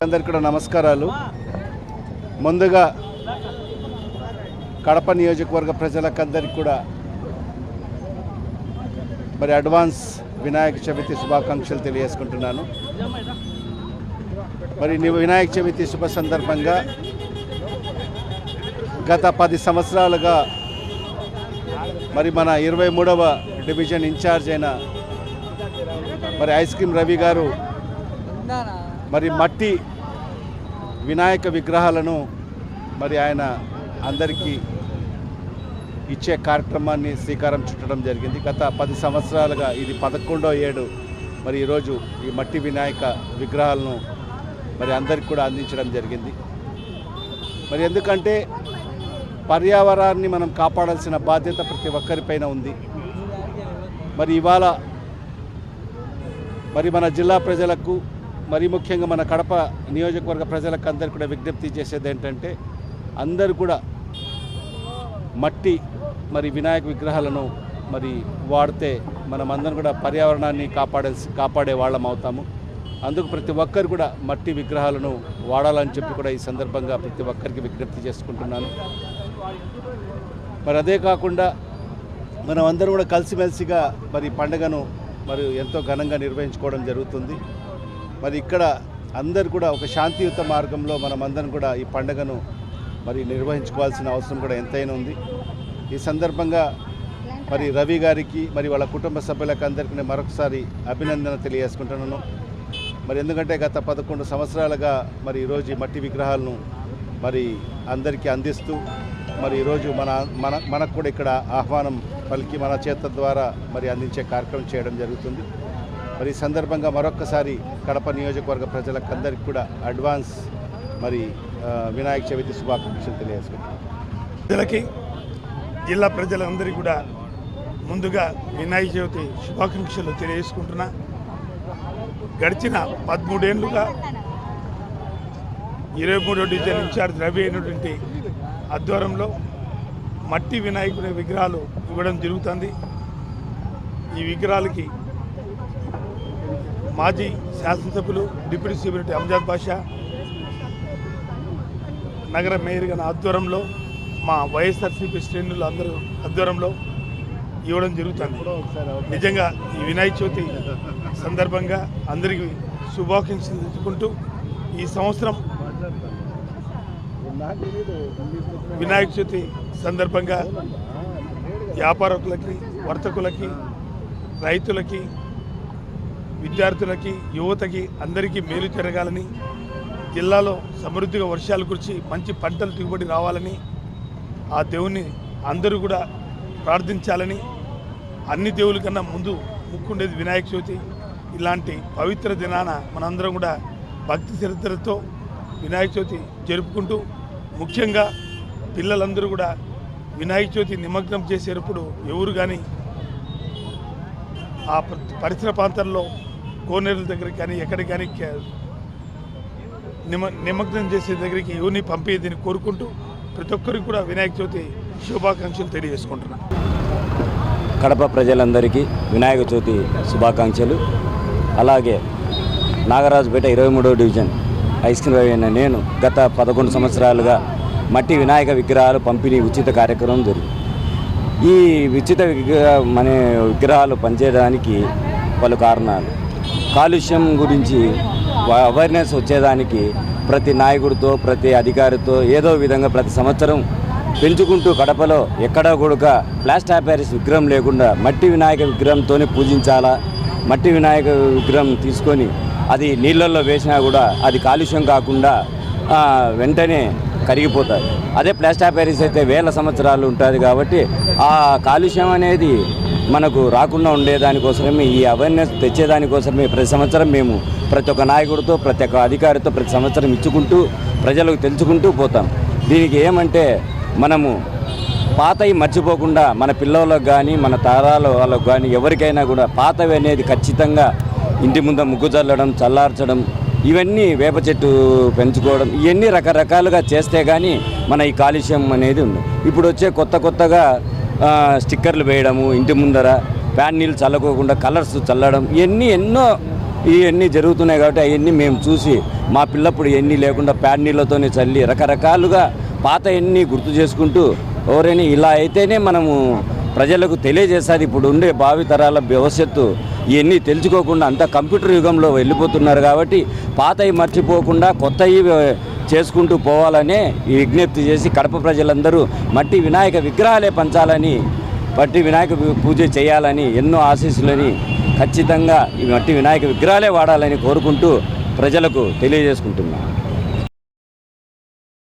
అందరికీ కూడా నమస్కారాలు. ముందుగా కడప నియోజకవర్గ ప్రజలకందరికీ కూడా మరి అడ్వాన్స్ వినాయక చవితి శుభాకాంక్షలు తెలియజేసుకుంటున్నాను. మరి వినాయక చవితి శుభ సందర్భంగా గత 10 సంవత్సరాలుగా మరి మన 23వ డివిజన్ ఇన్ఛార్జ్ అయిన మరి ఐస్ క్రీమ్ రవి గారు మరి మట్టి వినాయక విగ్రహాలను మరి ఆయన అందరికీ ఇచ్చే కార్యక్రమాన్ని శ్రీకారం చుట్టడం జరిగింది. గత 10 సంవత్సరాలుగా ఇది 11వ ఏడు మరి ఈరోజు ఈ మట్టి వినాయక విగ్రహాలను మరి అందరికీ కూడా అందించడం జరిగింది. మరి ఎందుకంటే పర్యావరణాన్ని మనం కాపాడాల్సిన బాధ్యత ప్రతి ఒక్కరిపైన ఉంది. మరి ఇవాళ మరి మన జిల్లా ప్రజలకు మరి ముఖ్యంగా మన కడప నియోజకవర్గ ప్రజలకు అందరికీ కూడా విజ్ఞప్తి చేసేది ఏంటంటే అందరూ కూడా మట్టి మరి వినాయక విగ్రహాలను మరి వాడితే మనం అందరం కూడా పర్యావరణాన్ని కాపాడే వాళ్ళం అవుతాము. అందుకు ప్రతి ఒక్కరు కూడా మట్టి విగ్రహాలను వాడాలని చెప్పి కూడా ఈ సందర్భంగా ప్రతి ఒక్కరికి విజ్ఞప్తి చేసుకుంటున్నాను. మరి అదే కాకుండా మనం అందరం కూడా కలిసిమెలిసిగా మరి పండుగను మరి ఎంతో ఘనంగా నిర్వహించుకోవడం జరుగుతుంది. మరి ఇక్కడ అందరు కూడా ఒక శాంతియుత మార్గంలో మనం అందరం కూడా ఈ పండుగను మరి నిర్వహించుకోవాల్సిన అవసరం కూడా ఎంతైనా ఉంది. ఈ సందర్భంగా మరి రవి గారికి మరి వాళ్ళ కుటుంబ సభ్యులకు అందరికీ మరొకసారి అభినందన తెలియజేసుకుంటున్నాను. మరి ఎందుకంటే గత 11 సంవత్సరాలుగా మరి ఈరోజు మట్టి విగ్రహాలను మరి అందరికీ అందిస్తూ మరి ఈరోజు మనకు కూడా ఇక్కడ ఆహ్వానం పలికి మన చేత ద్వారా మరి అందించే కార్యక్రమం చేయడం జరుగుతుంది. మరి ఈ సందర్భంగా మరొక్కసారి కడప నియోజకవర్గ ప్రజలకు అందరికీ కూడా అడ్వాన్స్ మరి వినాయక చవితి శుభాకాంక్షలు తెలియజేసుకుంటున్నాను. ప్రజలకి జిల్లా ప్రజలందరికీ కూడా ముందుగా వినాయక చవితి శుభాకాంక్షలు తెలియజేసుకుంటున్నా. గడిచిన 13 ఏళ్ళుగా 23వ డివిజన్ ఇన్ఛార్జ్ రవి అయినటువంటి ఆధ్వర్యంలో మట్టి వినాయకుడి విగ్రహాలు ఇవ్వడం జరుగుతుంది. ఈ విగ్రహాలకి మాజీ శాసనసభ్యులు డిప్యూటీ సీఎం అంజాద్ బాషా, నగర మేయర్ గారి ఆధ్వర్యంలో మా వైఎస్ఆర్సీపీ శ్రేణులు అందరూ ఆధ్వర్యంలో ఇవ్వడం జరుగుతుంది. నిజంగా ఈ వినాయక చవితి సందర్భంగా అందరికీ శుభాకాంక్షలు తెలుసుకుంటూ ఈ సంవత్సరం వినాయక చవితి సందర్భంగా వ్యాపారకులకి, వర్తకులకి, రైతులకి, విద్యార్థులకి, యువతకి అందరికీ మేలు జరగాలని, జిల్లాలో సమృద్ధిగా వర్షాలు కురిచి మంచి పంటలు దిగుబడి రావాలని ఆ దేవుని అందరూ కూడా ప్రార్థించాలని, అన్ని దేవుల కన్నా ముందు ముక్కుండేది వినాయక చవితి. ఇలాంటి పవిత్ర దినాన మనందరం కూడా భక్తి శ్రద్ధలతో వినాయక చవితి జరుపుకుంటూ, ముఖ్యంగా పిల్లలందరూ కూడా వినాయక చవితి నిమగ్నం చేసేటప్పుడు ఎవరు కానీ ఆ పరిసర ప్రాంతాల్లో కోనేరుల దగ్గరికి కానీ ఎక్కడికి కానీ నిమగ్నం చేసే దగ్గరికి ఎవరిని పంపేదని కోరుకుంటూ ప్రతి ఒక్కరికి కూడా వినాయక చవితి శుభాకాంక్షలు తెలియజేసుకుంటున్నాను. కడప ప్రజలందరికీ వినాయక చవితి శుభాకాంక్షలు. అలాగే నాగరాజుపేట 23వ డివిజన్ ఐస్ క్రీమ్ రవి అయిన నేను గత 11 సంవత్సరాలుగా మట్టి వినాయక విగ్రహాలు పంపిణీ ఉచిత కార్యక్రమం జరిగింది. ఈ ఉచిత విగ్రహాలు పనిచేయడానికి పలు కారణాలు. కాలుష్యం గురించి అవేర్నెస్ వచ్చేదానికి ప్రతి నాయకుడితో, ప్రతి అధికారితో ఏదో విధంగా ప్రతి సంవత్సరం పెంచుకుంటూ కడపలో ఎక్కడా కూడా ప్లాస్టర్ ఆఫ్ ప్యారిస్ విగ్రహం లేకుండా మట్టి వినాయక విగ్రహంతోనే పూజించాలా. మట్టి వినాయక విగ్రహం తీసుకొని అది నీళ్ళల్లో వేసినా కూడా అది కాలుష్యం కాకుండా వెంటనే కరిగిపోతుంది. అదే ప్లాస్టర్ ఆఫ్ ప్యారిస్ అయితే వేల సంవత్సరాలు ఉంటుంది. కాబట్టి ఆ కాలుష్యం అనేది మనకు రాకుండా ఉండేదానికోసమే, ఈ అవేర్నెస్ తెచ్చేదానికోసమే ప్రతి సంవత్సరం మేము ప్రతి ఒక్క నాయకుడితో, ప్రతి ఒక్క అధికారితో ప్రతి సంవత్సరం ఇచ్చుకుంటూ ప్రజలకు తెలుసుకుంటూ పోతాం. దీనికి ఏమంటే మనము పాతవి మర్చిపోకుండా మన పిల్లలకు కానీ మన తరాల వాళ్ళకు కానీ ఎవరికైనా కూడా పాతవి అనేది ఖచ్చితంగా ఇంటి ముందు ముగ్గు చల్లడం, చల్లార్చడం, ఇవన్నీ వేప చెట్టు పెంచుకోవడం, ఇవన్నీ రకరకాలుగా చేస్తే కానీ మన ఈ కాలుష్యం అనేది ఉంది. ఇప్పుడు వచ్చే కొత్తగా స్టిక్కర్లు వేయడము, ఇంటి ముందర ఫ్యాన్ నీళ్ళు చల్లకోకుండా కలర్స్ చల్లడం, ఇవన్నీ ఎన్నో ఇవన్నీ జరుగుతున్నాయి కాబట్టి అవన్నీ మేము చూసి మా పిల్లప్పుడు ఎన్ని లేకుండా ప్యాడ్ నీళ్ళతోనే చల్లి రకరకాలుగా పాత ఎన్ని గుర్తు చేసుకుంటూ ఎవరైనా ఇలా అయితేనే మనము ప్రజలకు తెలియజేస్తారు. ఇప్పుడు ఉండే భావితరాల భవిష్యత్తు ఇవన్నీ తెలుసుకోకుండా అంతా కంప్యూటర్ యుగంలో వెళ్ళిపోతున్నారు కాబట్టి పాతవి మర్చిపోకుండా కొత్తవి చేసుకుంటూ పోవాలనే ఈ విజ్ఞప్తి చేసి కడప ప్రజలందరూ మట్టి వినాయక విగ్రహాలే పంచాలని, మట్టి వినాయక పూజ చేయాలని, ఎన్నో ఆశీస్సులని ఖచ్చితంగా ఈ మట్టి వినాయక విగ్రహాలే వాడాలని కోరుకుంటూ ప్రజలకు తెలియజేసుకుంటున్నాం.